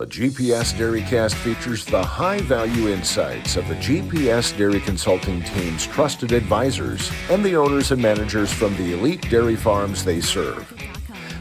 The GPS DairyCAST features the high-value insights of the GPS Dairy Consulting team's trusted advisors and the owners and managers from the elite dairy farms they serve.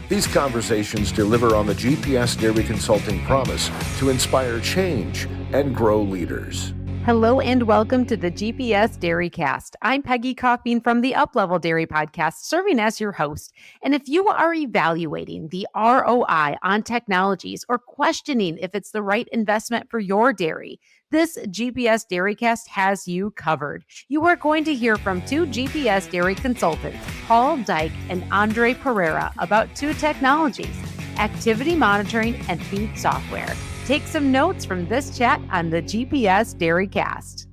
These conversations deliver on the GPS Dairy Consulting promise to inspire change and grow leaders. Hello and welcome to the GPS DairyCAST. I'm Peggy Coffeen from the Uplevel Dairy Podcast, serving as your host. And if you are evaluating the ROI on technologies or questioning if it's the right investment for your dairy, this GPS DairyCAST has you covered. You are going to hear from two GPS dairy consultants, Paul Dyke and Andre Pereira, about two technologies, activity monitoring and feed software. Take some notes from this chat on the GPS DairyCAST.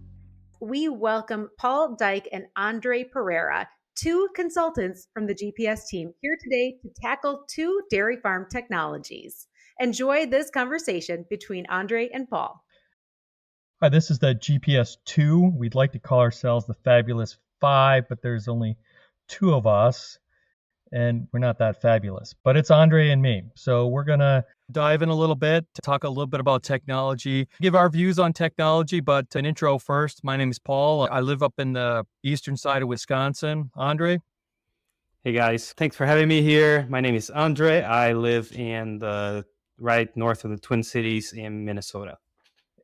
We welcome Paul Dyke and Andre Pereira, two consultants from the GPS team, here today to tackle two dairy farm technologies. Enjoy this conversation between Andre and Paul. Hi, this is the GPS 2. We'd like to call ourselves the Fabulous 5, but there's only two of us, and we're not that fabulous. But it's Andre and me. So we're going to dive in a little bit, to talk a little bit about technology, give our views on technology, but an intro first. My name is Paul. I live up in the eastern side of Wisconsin. Andre? Hey guys, thanks for having me here. My name is Andre. I live in the right north of the Twin Cities in Minnesota.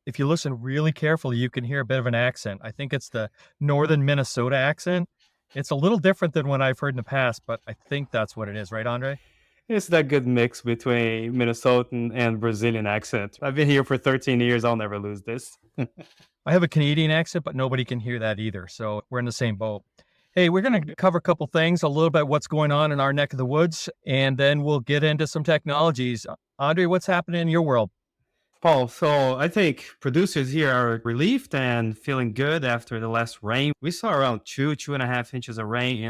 If you listen really carefully, you can hear a bit of an accent. I think it's the northern Minnesota accent. It's a little different than what I've heard in the past, but I think that's what it is, right, Andre? It's that good mix between Minnesotan and Brazilian accent. I've been here for 13 years. I'll never lose this. I have a Canadian accent, but nobody can hear that either. So we're in the same boat. Hey, we're going to cover a couple things, a little bit what's going on in our neck of the woods, and then we'll get into some technologies. Andre, what's happening in your world? Paul, so I think producers here are relieved and feeling good after the last rain. We saw around 2.5 inches of rain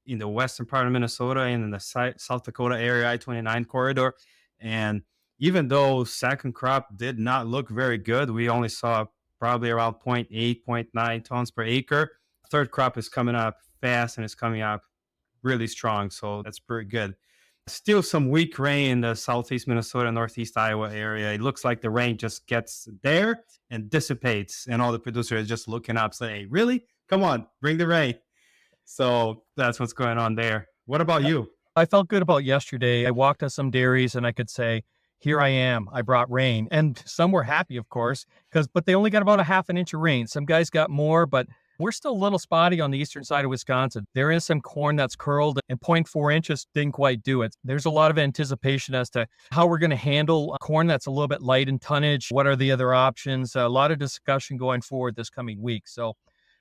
in the western part of Minnesota and in the South Dakota area, I-29 corridor. And even though second crop did not look very good, we only saw probably around 0.8, 0.9 tons per acre. Third crop is coming up fast and it's coming up really strong. So that's pretty good. Still some weak rain in the southeast Minnesota, northeast Iowa area. It looks like the rain just gets there and dissipates. And all the producers are just looking up saying, really? Come on, bring the rain. So that's what's going on there. What about you? I felt good about yesterday. I walked to some dairies and I could say, here I am. I brought rain. And some were happy, of course, but they only got about a half an inch of rain. Some guys got more, but we're still a little spotty on the eastern side of Wisconsin. There is some corn that's curled and 0.4 inches didn't quite do it. There's a lot of anticipation as to how we're going to handle corn that's a little bit light in tonnage. What are the other options? A lot of discussion going forward this coming week. So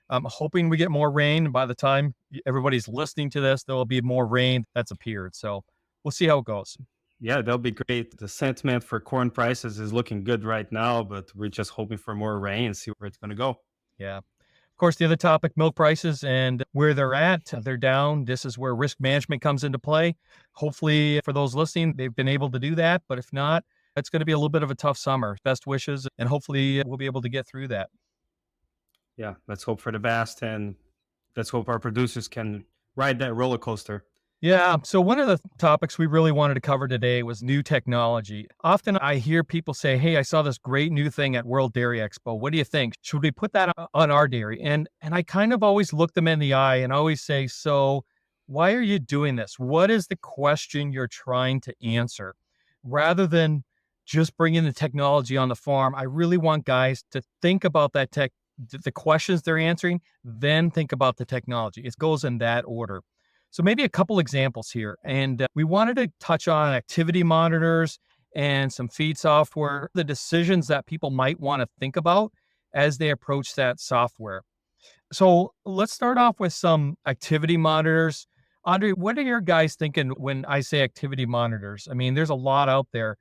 I'm hoping we get more rain. By the time everybody's listening to this, there will be more rain that's appeared. So we'll see how it goes. Yeah, that'll be great. The sentiment for corn prices is looking good right now, but we're just hoping for more rain and see where it's going to go. Yeah. Of course, the other topic, milk prices and where they're at. They're down. This is where risk management comes into play. Hopefully, for those listening, they've been able to do that. But if not, it's going to be a little bit of a tough summer. Best wishes, and hopefully we'll be able to get through that. Yeah, let's hope for the best, and let's hope our producers can ride that roller coaster. Yeah, so one of the topics we really wanted to cover today was new technology. Often I hear people say, hey, I saw this great new thing at World Dairy Expo. What do you think? Should we put that on our dairy? And I kind of always look them in the eye and always say, so why are you doing this? What is the question you're trying to answer? Rather than just bringing the technology on the farm, I really want guys to think about that the questions they're answering, then think about the technology. It goes in that order. So maybe a couple examples here. And we wanted to touch on activity monitors and some feed software, the decisions that people might want to think about as they approach that software. So let's start off with some activity monitors. Andre, what are your guys thinking when I say activity monitors? I mean, there's a lot out there.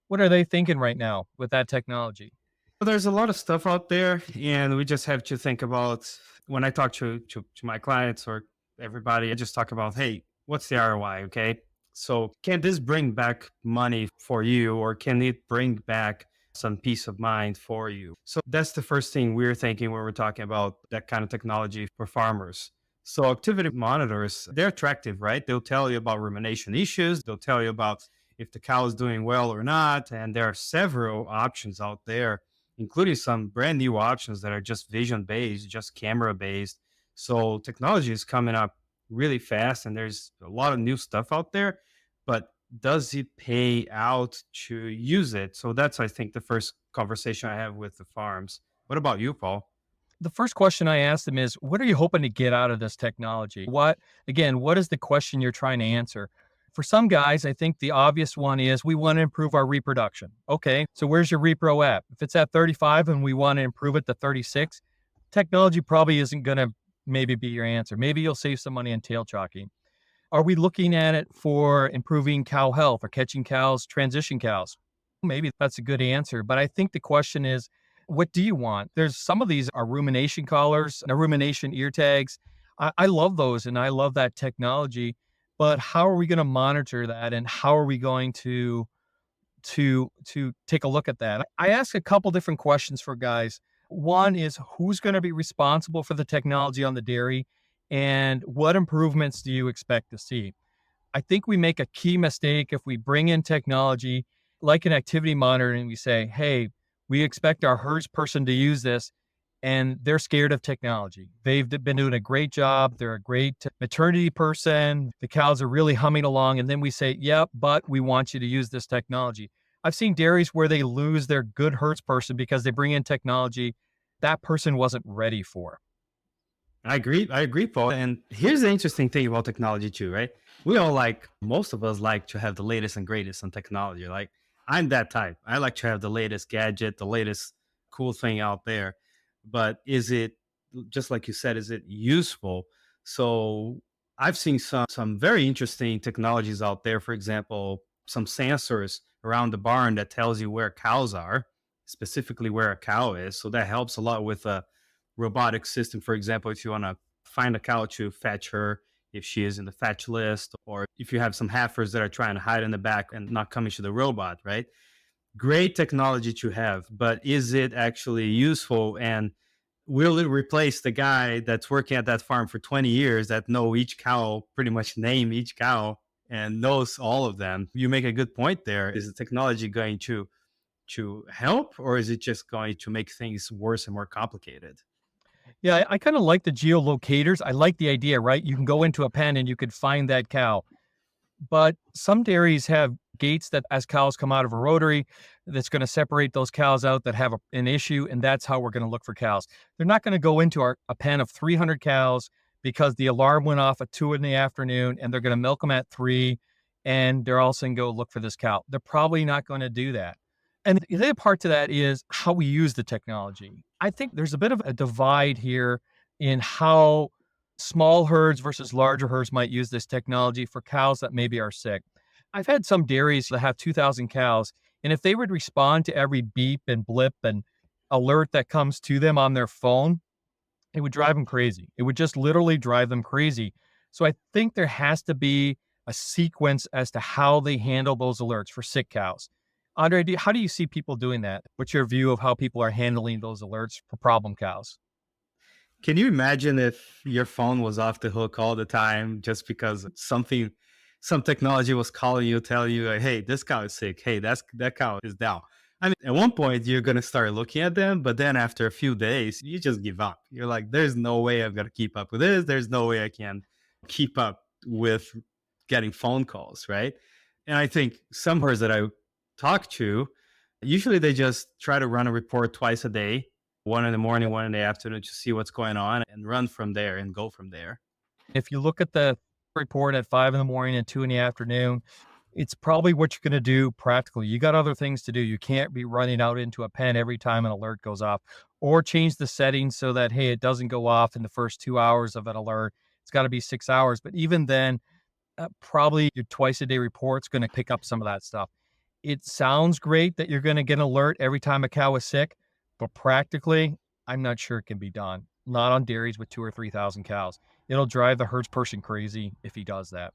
What are they thinking right now with that technology? Well, there's a lot of stuff out there, and we just have to think about, when I talk to my clients or everybody, I just talk about, hey, what's the ROI? Okay. So can this bring back money for you, or can it bring back some peace of mind for you? So that's the first thing we're thinking when we're talking about that kind of technology for farmers. So activity monitors, they're attractive, right? They'll tell you about rumination issues. They'll tell you about if the cow is doing well or not. And there are several options out there, including some brand new options that are just vision based, just camera based. So technology is coming up really fast, and there's a lot of new stuff out there. But does it pay out to use it? So that's, I think, the first conversation I have with the farms. What about you, Paul? The first question I asked them is, what are you hoping to get out of this technology? What is the question you're trying to answer? For some guys, I think the obvious one is we want to improve our reproduction. Okay, so where's your repro at? If it's at 35 and we want to improve it to 36, technology probably isn't going to maybe be your answer. Maybe you'll save some money on tail chalking. Are we looking at it for improving cow health or catching cows, transition cows? Maybe that's a good answer, but I think the question is, what do you want? There's some of these are rumination collars and rumination ear tags. I love those and I love that technology, but how are we going to monitor that and how are we going to take a look at that? I ask a couple different questions for guys. One is who's going to be responsible for the technology on the dairy and what improvements do you expect to see? I think we make a key mistake if we bring in technology like an activity monitor and we say, hey, we expect our herds person to use this, and they're scared of technology. They've been doing a great job. They're a great maternity person. The cows are really humming along. And then we say, yep, but we want you to use this technology. I've seen dairies where they lose their good herds person because they bring in technology that person wasn't ready for. I agree, Paul. And here's the interesting thing about technology too, right? Most of us like to have the latest and greatest on technology. Like, I'm that type. I like to have the latest gadget, the latest cool thing out there. But is it, just like you said, is it useful? So I've seen some very interesting technologies out there. For example, some sensors around the barn that tells you where cows are, specifically where a cow is. So that helps a lot with a robotic system. For example, if you want to find a cow to fetch her, if she is in the fetch list, or if you have some heifers that are trying to hide in the back and not coming to the robot, right? Great technology to have, but is it actually useful? And will it replace the guy that's working at that farm for 20 years that know each cow, pretty much name each cow and knows all of them? You make a good point there. Is the technology going to help, or is it just going to make things worse and more complicated? Yeah, I kind of like the geolocators. I like the idea, right? You can go into a pen and you could find that cow. But some dairies have gates that as cows come out of a rotary, that's going to separate those cows out that have an issue. And that's how we're going to look for cows. They're not going to go into a pen of 300 cows because the alarm went off at 2 in the afternoon and they're going to milk them at 3. And they're also going to go look for this cow. They're probably not going to do that. And the other part to that is how we use the technology. I think there's a bit of a divide here in how small herds versus larger herds might use this technology for cows that maybe are sick. I've had some dairies that have 2,000 cows, and if they would respond to every beep and blip and alert that comes to them on their phone, it would drive them crazy. It would just literally drive them crazy. So I think there has to be a sequence as to how they handle those alerts for sick cows. Andre, how do you see people doing that? What's your view of how people are handling those alerts for problem cows? Can you imagine if your phone was off the hook all the time just because some technology was calling you, telling you, like, hey, this cow is sick. Hey, that cow is down. I mean, at one point you're going to start looking at them, but then after a few days, you just give up. You're like, there's no way I'm going to keep up with this. There's no way I can keep up with getting phone calls, right? And I think some herds that I talk to, usually they just try to run a report twice a day, one in the morning, one in the afternoon, to see what's going on and run from there and go from there. If you look at the report at 5 in the morning and 2 in the afternoon, it's probably what you're going to do practically. You got other things to do. You can't be running out into a pen every time an alert goes off, or change the settings so that, hey, it doesn't go off in the first 2 hours of an alert. It's got to be 6 hours. But even then, probably your twice a day report's going to pick up some of that stuff. It sounds great that you're going to get an alert every time a cow is sick, but practically, I'm not sure it can be done. Not on dairies with 2,000 or 3,000 cows. It'll drive the herds person crazy if he does that.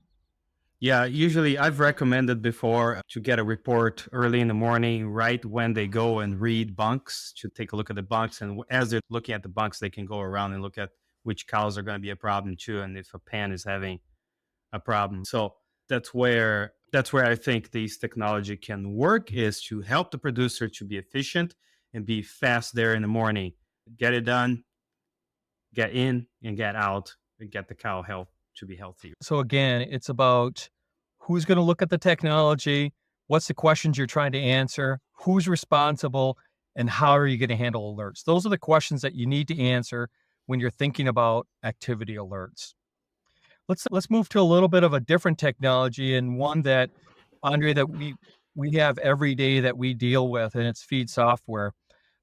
Yeah, usually I've recommended before to get a report early in the morning, right when they go and read bunks, to take a look at the bunks. And as they're looking at the bunks, they can go around and look at which cows are going to be a problem too, and if a pen is having a problem. So that's where That's where I think these technology can work, is to help the producer to be efficient and be fast there in the morning. Get it done, get in and get out, and get the cow health to be healthy. So again, it's about who's going to look at the technology, what's the questions you're trying to answer, who's responsible, and how are you going to handle alerts? Those are the questions that you need to answer when you're thinking about activity alerts. Let's move to a little bit of a different technology, and one that, Andre, that we have every day that we deal with, and it's feed software.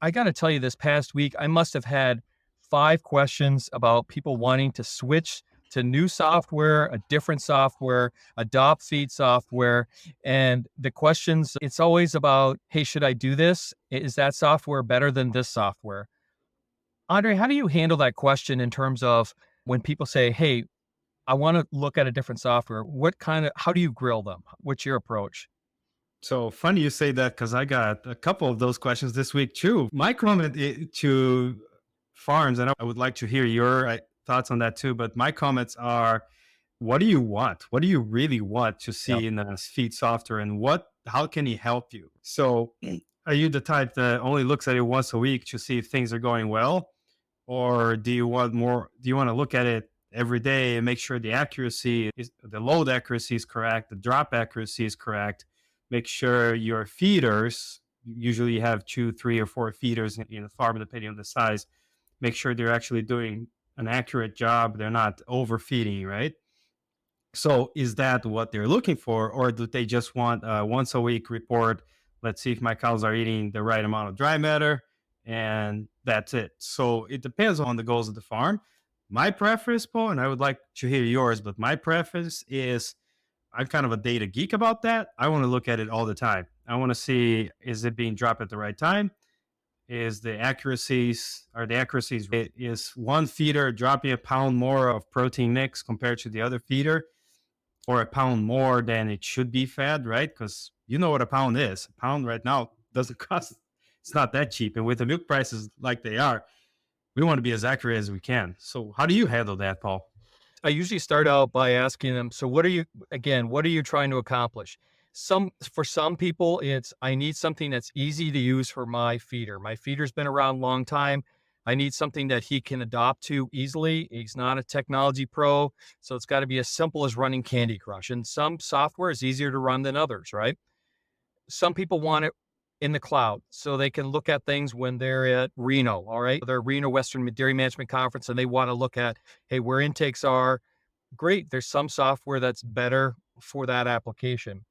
I got to tell you, this past week, I must have had 5 questions about people wanting to switch to new software, a different software, adopt feed software. And the questions, it's always about, hey, should I do this? Is that software better than this software? Andre, how do you handle that question in terms of when people say, hey, I want to look at a different software? How do you grill them? What's your approach? So funny you say that, because I got a couple of those questions this week too. My comment to farms, and I would like to hear your thoughts on that too, but my comments are, what do you want? What do you really want to Yeah. see in the feed software, and how can he help you? So are you the type that only looks at it once a week to see if things are going well? Or do you want more? Do you want to look at it every day and make sure the load accuracy is correct, the drop accuracy is correct? Make sure your feeders, usually you have 2, 3, or 4 feeders in the farm, depending on the size. Make sure they're actually doing an accurate job. They're not overfeeding, right? So is that what they're looking for? Or do they just want a once a week report? Let's see if my cows are eating the right amount of dry matter, and that's it. So it depends on the goals of the farm. My preference, Paul, and I would like to hear yours, but my preference is, I'm kind of a data geek about that. I want to look at it all the time. I want to see, is it being dropped at the right time? Is the accuracies, is one feeder dropping a pound more of protein mix compared to the other feeder, or a pound more than it should be fed, right? Because you know what a pound is. A pound right now doesn't cost, it's not that cheap. And with the milk prices like they are, we want to be as accurate as we can. So how do you handle that, Paul? I usually start out by asking them, so what are you trying to accomplish? For some people, it's, I need something that's easy to use for my feeder. My feeder's been around a long time. I need something that he can adopt to easily. He's not a technology pro, so it's got to be as simple as running Candy Crush. And some software is easier to run than others, right? Some people want it in the cloud, so they can look at things when they're at Reno, all right? They're Reno Western Dairy Management Conference, and they want to look at, hey, where intakes are. Great, there's some software that's better for that application.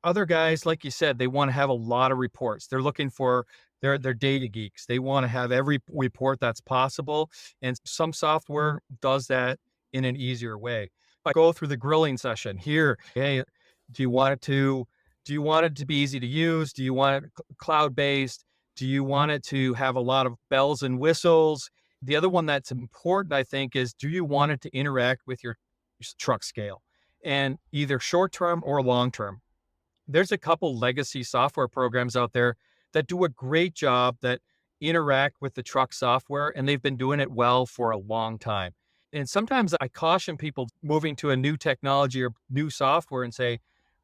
Other guys, like you said, they want to have a lot of reports. They're looking for, they're data geeks. They want to have every report that's possible, and some software does that in an easier way. I go through the grilling session here. Hey, do you want it to be easy to use? Do you want it cloud-based? Do you want it to have a lot of bells and whistles? The other one that's important, I think, is, do you want it to interact with your truck scale, and either short-term or long-term? There's a couple legacy software programs out there that do a great job that interact with the truck software, and they've been doing it well for a long time. And sometimes I caution people moving to a new technology or new software and say,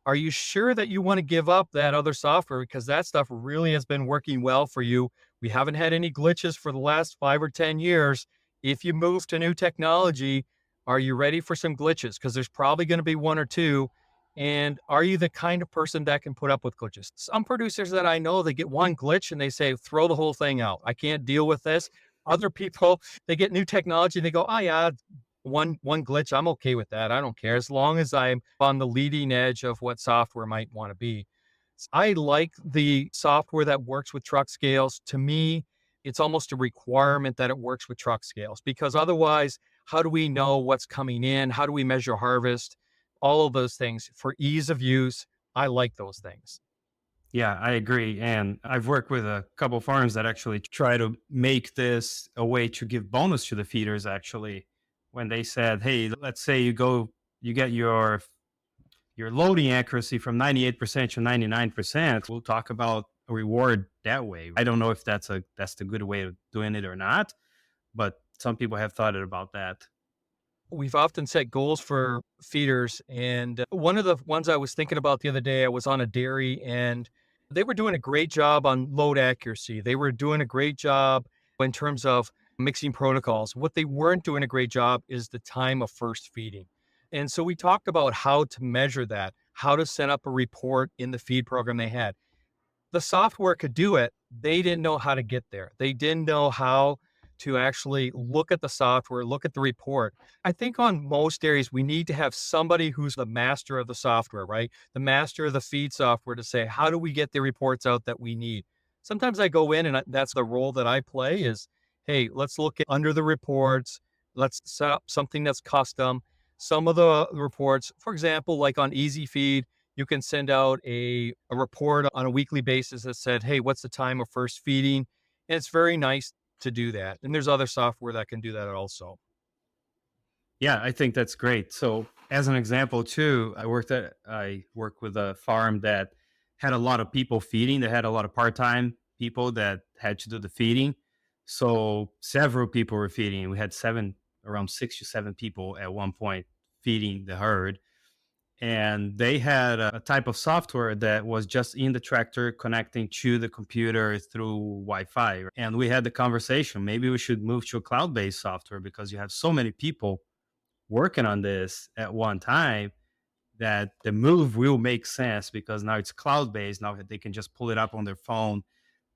are you sure that you want to give up that other software? Because that stuff really has been working well for you. We haven't had any glitches for the last 5 or 10 years. If you move to new technology, are you ready for some glitches? Because there's probably going to be 1 or 2. And are you the kind of person that can put up with glitches? Some producers that I know, they get one glitch and they say, throw the whole thing out. I can't deal with this. Other people, they get new technology and they go, oh yeah, one glitch, I'm okay with that. I don't care, as long as I'm on the leading edge of what software might want to be. I like the software that works with truck scales. To me, it's almost a requirement that it works with truck scales, because otherwise, how do we know what's coming in? How do we measure harvest? All of those things for ease of use. I like those things. Yeah, I agree. And I've worked with a couple of farms that actually try to make this a way to give bonus to the feeders, actually. When they said, hey, let's say you get your loading accuracy from 98% to 99%, we'll talk about a reward that way. I don't know if that's the good way of doing it or not, but some people have thought about that. we've often set goals for feeders. And one of the ones I was thinking about the other day, I was on a dairy and they were doing a great job on load accuracy. They were doing a great job in terms of mixing protocols. What they weren't doing a great job is the time of first feeding. And so we talked about how to measure that, how to set up a report in the feed program they had. The software could do it. They didn't know how to get there. They didn't know how to actually look at the software, look at the report. I think on most dairies, we need to have somebody who's the master of the software, right? The master of the feed software to say, how do we get the reports out that we need? Sometimes I go in and that's the role that I play is, hey, let's look at under the reports. Let's set up something that's custom. Some of the reports, for example, like on Easy Feed, you can send out a report on a weekly basis that said, hey, what's the time of first feeding? And it's very nice to do that. And there's other software that can do that also. Yeah, I think that's great. So as an example too, I work with a farm that had a lot of people feeding. They had a lot of part-time people that had to do the feeding. So several people were feeding. We had around 6 to 7 people at one point feeding the herd. And they had a type of software that was just in the tractor connecting to the computer through Wi-Fi. And we had the conversation, maybe we should move to a cloud-based software because you have so many people working on this at one time that the move will make sense because now it's cloud-based. Now they can just pull it up on their phone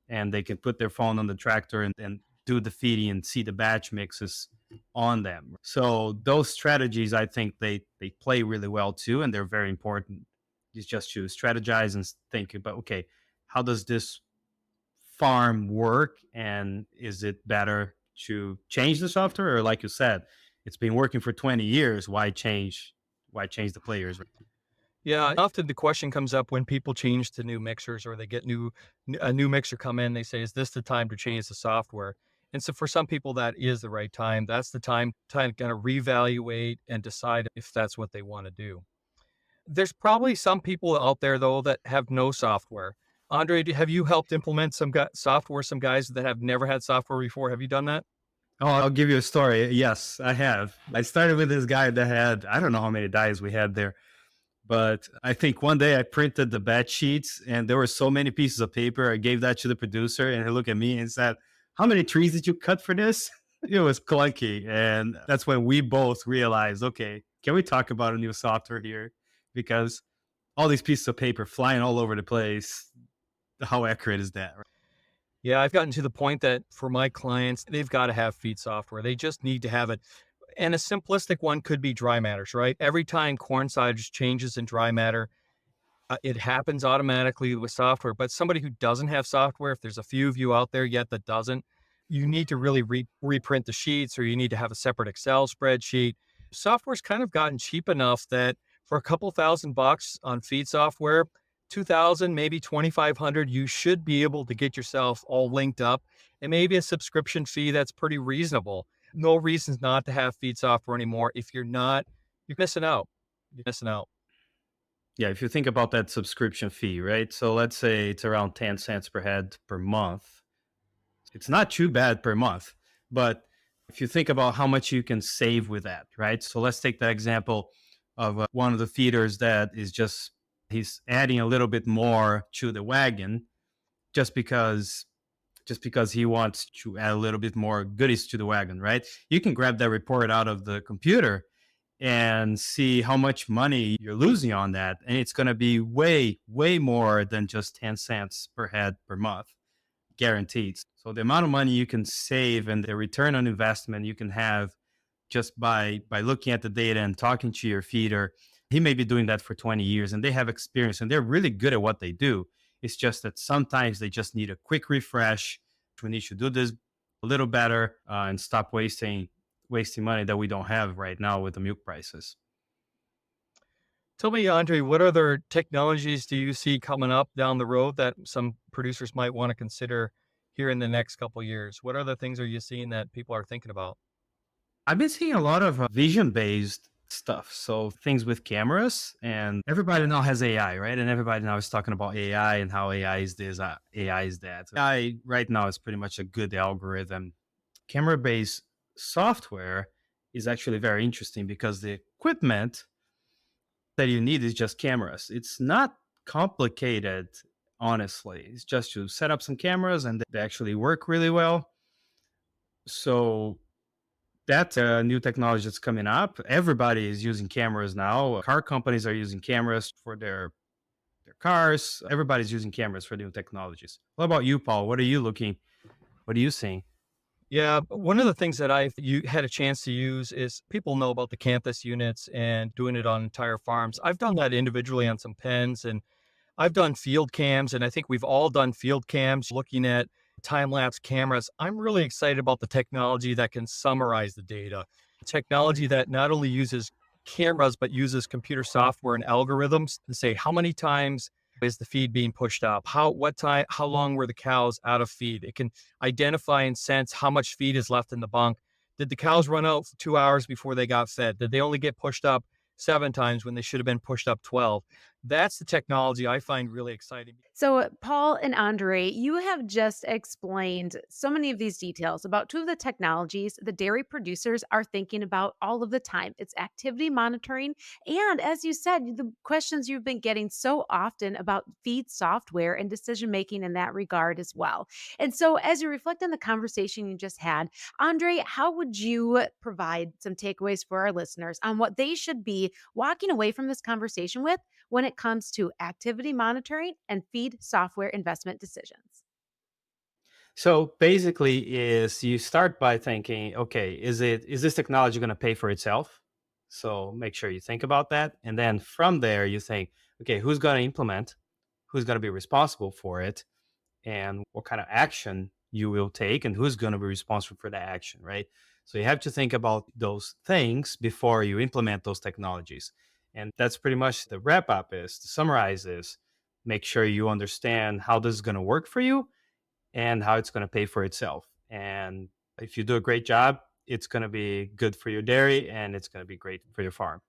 and they can put their phone on the tractor and do the feeding and see the batch mixes on them. So those strategies, I think they play really well too, and they're very important. It's just to strategize and think about, okay, how does this farm work, and is it better to change the software, or like you said, it's been working for 20 years. Why change? Why change the players? Yeah, often the question comes up when people change to new mixers or they get a new mixer come in, they say, is this the time to change the software? And so for some people, that is the right time. That's the time to kind of reevaluate and decide if that's what they want to do. There's probably some people out there, though, that have no software. Andre, have you helped implement some software, some guys that have never had software before? Have you done that? Oh, I'll give you a story. Yes, I have. I started with this guy that had, I don't know how many dyes we had there, but I think one day I printed the batch sheets and there were so many pieces of paper. I gave that to the producer and he looked at me and said, how many trees did you cut for this? It was clunky. And that's when we both realized, okay, can we talk about a new software here? Because all these pieces of paper flying all over the place, how accurate is that? Yeah, I've gotten to the point that for my clients, they've got to have feed software. They just need to have it. And a simplistic one could be dry matters, right? Every time corn silage changes in dry matter, it happens automatically with software. But somebody who doesn't have software, if there's a few of you out there yet that doesn't, you need to really reprint the sheets, or you need to have a separate Excel spreadsheet. Software's kind of gotten cheap enough that for a couple $1,000 on feed software, 2,000, maybe 2,500, you should be able to get yourself all linked up, and maybe a subscription fee that's pretty reasonable. No reasons not to have feed software anymore. If you're not, you're missing out. You're missing out. Yeah, if you think about that subscription fee, right? So let's say it's around 10 cents per head per month. It's not too bad per month, but if you think about how much you can save with that, right? So let's take that example of one of the feeders that is just, he's adding a little bit more to the wagon just because he wants to add a little bit more goodies to the wagon, right? You can grab that report out of the computer and see how much money you're losing on that. And it's going to be way, way more than just 10 cents per head per month, guaranteed. So the amount of money you can save and the return on investment you can have just by looking at the data and talking to your feeder. He may be doing that for 20 years and they have experience and they're really good at what they do. It's just that sometimes they just need a quick refresh. We need to do this a little better and stop wasting money that we don't have right now with the milk prices. Tell me, Andre, what other technologies do you see coming up down the road that some producers might want to consider here in the next couple of years? What other things are you seeing that people are thinking about? I've been seeing a lot of vision-based stuff. So things with cameras, and everybody now has AI, right? And everybody now is talking about AI and how AI is this, AI is that. AI right now is pretty much a good algorithm. Camera-based software is actually very interesting because the equipment that you need is just cameras. It's not complicated, honestly. It's just to set up some cameras and they actually work really well. So that's a new technology that's coming up. Everybody is using cameras now. Car companies are using cameras for their cars. Everybody's using cameras for new technologies. What about you, Paul? What are you seeing? Yeah, one of the things that you had a chance to use is people know about the campus units and doing it on entire farms. I've done that individually on some pens, and I've done field cams, and I think we've all done field cams looking at time-lapse cameras. I'm really excited about the technology that can summarize the data. Technology that not only uses cameras, but uses computer software and algorithms to say how many times is the feed being pushed up? How long were the cows out of feed? It can identify and sense how much feed is left in the bunk. Did the cows run out for 2 hours before they got fed? Did they only get pushed up 7 times when they should have been pushed up 12? That's the technology I find really exciting. So, Paul and Andre, you have just explained so many of these details about two of the technologies the dairy producers are thinking about all of the time. It's activity monitoring. And as you said, the questions you've been getting so often about feed software and decision making in that regard as well. And so, as you reflect on the conversation you just had, Andre, how would you provide some takeaways for our listeners on what they should be walking away from this conversation with when it comes to activity monitoring and feed software investment decisions? So basically is you start by thinking, okay, is this technology going to pay for itself? So make sure you think about that. And then from there you think, okay, who's going to implement? Who's going to be responsible for it? And what kind of action you will take and who's going to be responsible for that action, right? So you have to think about those things before you implement those technologies. And that's pretty much the wrap up is to summarize this, make sure you understand how this is going to work for you and how it's going to pay for itself. And if you do a great job, it's going to be good for your dairy and it's going to be great for your farm.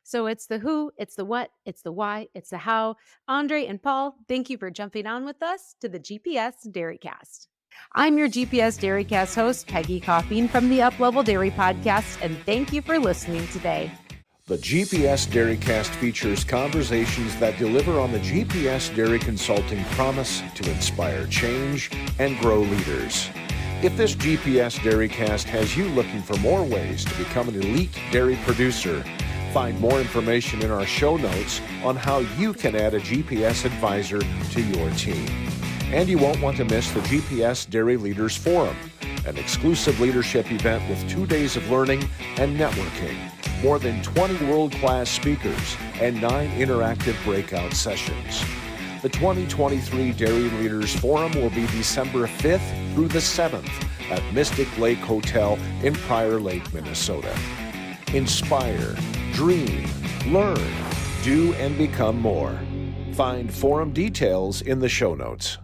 So it's the who, it's the what, it's the why, it's the how. Andre and Paul, thank you for jumping on with us to the GPS DairyCAST. I'm your GPS DairyCAST host, Peggy Coffeen from the Uplevel Dairy Podcast, and thank you for listening today. The GPS DairyCAST features conversations that deliver on the GPS Dairy Consulting promise to inspire change and grow leaders. If this GPS DairyCAST has you looking for more ways to become an elite dairy producer, find more information in our show notes on how you can add a GPS advisor to your team. And you won't want to miss the GPS Dairy Leaders Forum, an exclusive leadership event with 2 days of learning and networking, more than 20 world-class speakers, and 9 interactive breakout sessions. The 2023 Dairy Leaders Forum will be December 5th through the 7th at Mystic Lake Hotel in Prior Lake, Minnesota. Inspire, dream, learn, do, and become more. Find forum details in the show notes.